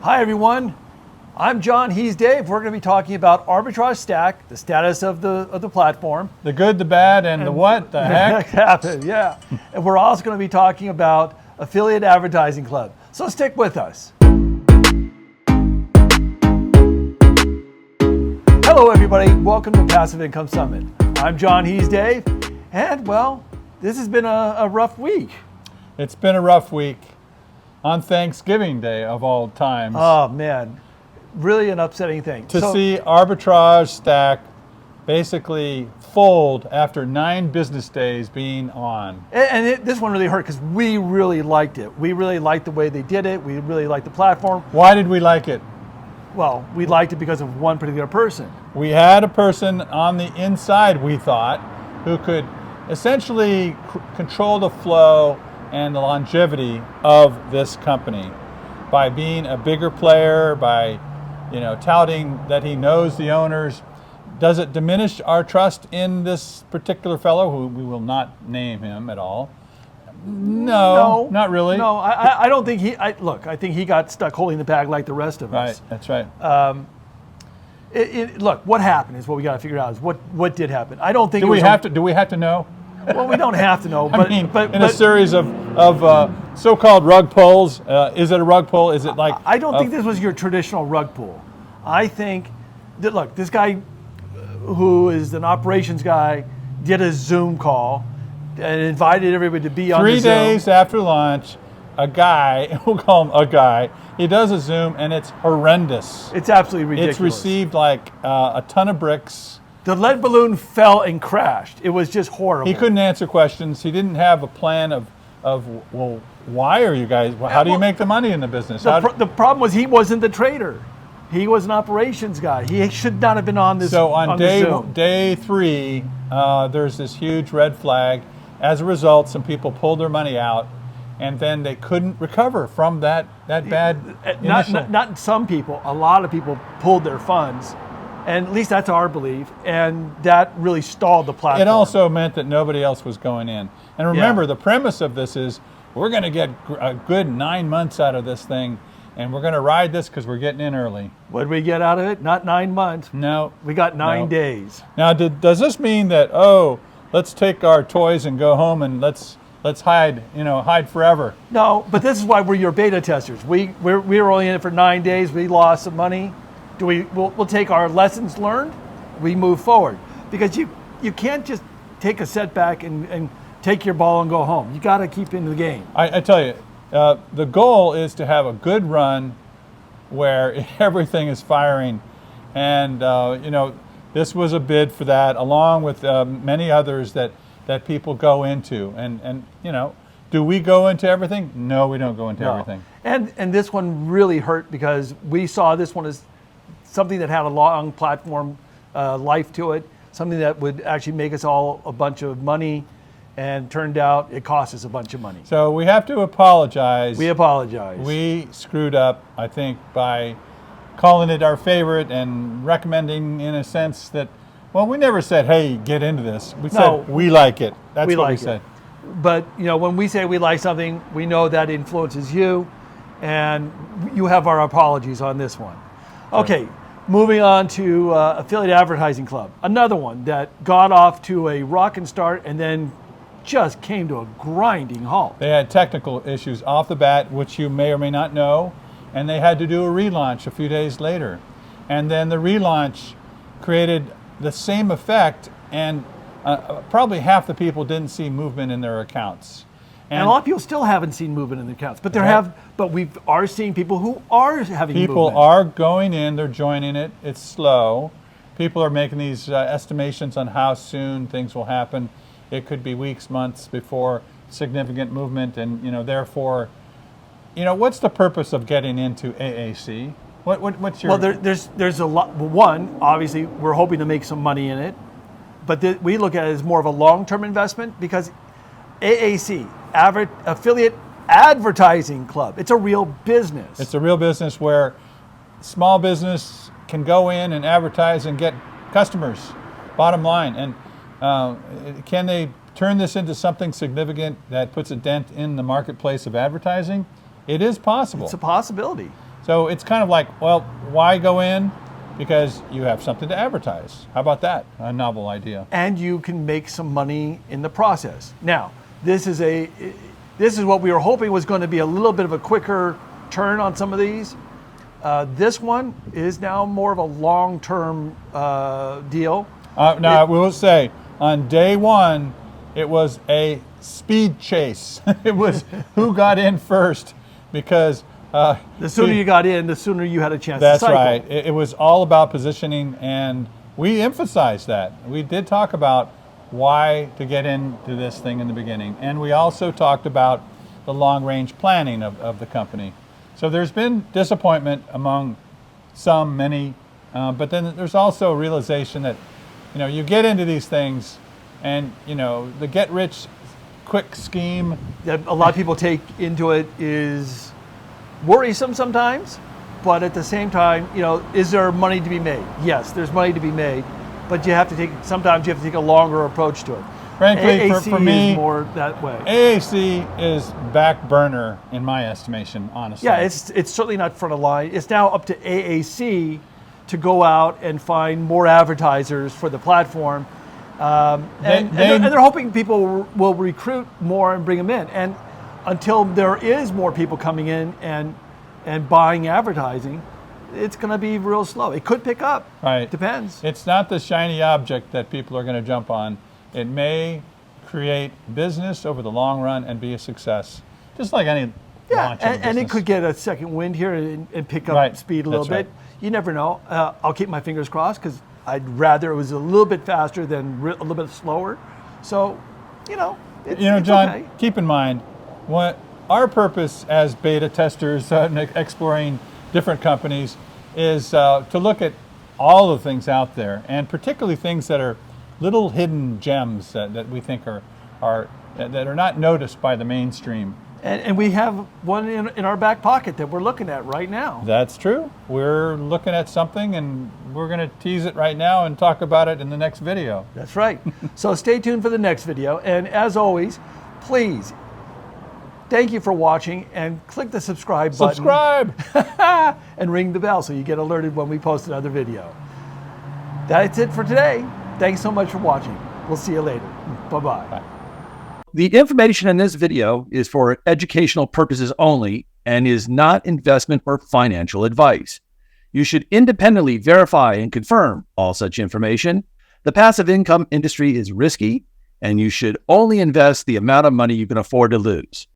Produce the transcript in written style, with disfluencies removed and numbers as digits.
Hi everyone, I'm John, he's Dave. We're going to be talking about Arbitrage Stack, the status of the platform. The good, the bad, and the what the heck? Happened, yeah. And we're also going to be talking about Affiliate Advertising Club. So stick with us. Hello everybody, welcome to Passive Income Summit. I'm John, he's Dave, and well, this has been a rough week. It's been a rough week on Thanksgiving Day of all times. Oh man, really an upsetting thing. To see Arbitrage Stack basically fold after 9 business days being on. And this one really hurt because we really liked it. We really liked the way they did it. We really liked the platform. Why did we like it? Well, we liked it because of one particular person. We had a person on the inside, we thought, who could essentially control the flow and the longevity of this company by being a bigger player, by touting that he knows the owners. Does it diminish our trust in this particular fellow, who we will not name him at all? No, not really. No, I don't think I think he got stuck holding the bag like the rest of us. Right, that's right. Look, what happened is what we got to figure out is what did happen. I don't think do we have to know? Well, we don't have to know. But a series of so-called rug pulls, is it a rug pull? Is it like? I don't think this was your traditional rug pull. I think that look, this guy who is an operations guy did a Zoom call and invited everybody to be on the Zoom. 3 days after launch, a guy, we'll call him a guy, he does a Zoom and it's horrendous. It's absolutely ridiculous. It's received like a ton of bricks. The lead balloon fell and crashed. It was just horrible. He couldn't answer questions. He didn't have a plan of well, why are you guys, how do you make the money in the business? The problem was he wasn't the trader. He was an operations guy. He should not have been on this. So on day 3, there's this huge red flag. As a result, some people pulled their money out, and then they couldn't recover from that bad initial. Not some people. A lot of people pulled their funds, and at least that's our belief, and that really stalled the platform. It also meant that nobody else was going in. And remember, the premise of this is we're going to get a good 9 months out of this thing, and we're going to ride this because we're getting in early. What did we get out of it? Not 9 months. No. We got 9 days. Now, does this mean that, let's take our toys and go home and let's hide, hide forever? No, but this is why we're your beta testers. We were only in it for 9 days. We lost some money. We'll take our lessons learned. We move forward because you can't just take a setback and take your ball and go home. You got to keep in the game. I tell you, the goal is to have a good run where everything is firing, and this was a bid for that, along with many others that people go into. And do we go into everything? No, we don't go into everything. And this one really hurt because we saw this one as something that had a long platform life to it, something that would actually make us all a bunch of money, and turned out it cost us a bunch of money. So we have to apologize. We apologize. We screwed up, I think, by calling it our favorite and recommending, in a sense, that, well, we never said, hey, get into this. We said, we like it. That's what we said. But, when we say we like something, we know that influences you, and you have our apologies on this one. Sure. Okay, moving on to Affiliate Advertising Club. Another one that got off to a rockin' start and then just came to a grinding halt. They had technical issues off the bat, which you may or may not know, and they had to do a relaunch a few days later. And then the relaunch created the same effect, and probably half the people didn't see movement in their accounts. And a lot of people still haven't seen movement in their accounts, but we are seeing people who are having movement. People are going in, they're joining it. It's slow. People are making these estimations on how soon things will happen. It could be weeks, months before significant movement, and therefore, what's the purpose of getting into AAC? What's your? Well, there's a lot. One, obviously, we're hoping to make some money in it, but we look at it as more of a long-term investment because AAC, Affiliate Advertising Club, it's a real business. It's a real business where small business can go in and advertise and get customers. Bottom line, and can they turn this into something significant that puts a dent in the marketplace of advertising? It is possible. It's a possibility. So it's kind of like, well, why go in? Because you have something to advertise. How about that? A novel idea. And you can make some money in the process. Now, this is what we were hoping was going to be a little bit of a quicker turn on some of these. This one is now more of a long-term deal. Now, I will say, on day one, it was a speed chase. It was who got in first, because the sooner you got in, the sooner you had a chance to that's cycle. right. It was all about positioning, and we emphasized that. We did talk about why to get into this thing in the beginning, and we also talked about the long-range planning of the company. So there's been disappointment among some, many, but then there's also a realization that, you get into these things, and the get-rich-quick scheme that a lot of people take into it is worrisome sometimes, but at the same time, is there money to be made? Yes, there's money to be made, but sometimes you have to take a longer approach to it. Frankly, AAC for me, is more that way. AAC is back burner in my estimation, honestly. Yeah, it's certainly not front of line. It's now up to AAC to go out and find more advertisers for the platform. And they're hoping people will recruit more and bring them in. And until there is more people coming in and buying advertising, it's going to be real slow. It could pick up. Right. Depends. It's not the shiny object that people are going to jump on. It may create business over the long run and be a success, just like any launch of a and it business. could get a second wind here and pick up speed a little bit. Right. You never know. I'll keep my fingers crossed, because I'd rather it was a little bit faster than a little bit slower. So, it's John, okay. keep in mind, what our purpose as beta testers and exploring different companies is to look at all the things out there, and particularly things that are little hidden gems that we think are not noticed by the mainstream. And we have one in our back pocket that we're looking at right now. That's true. We're looking at something, and we're going to tease it right now and talk about it in the next video. That's right. So stay tuned for the next video. And as always, please, thank you for watching, and click the subscribe button. Subscribe! And ring the bell so you get alerted when we post another video. That's it for today. Thanks so much for watching. We'll see you later. Bye-bye. Bye. The information in this video is for educational purposes only and is not investment or financial advice. You should independently verify and confirm all such information. The passive income industry is risky, and you should only invest the amount of money you can afford to lose.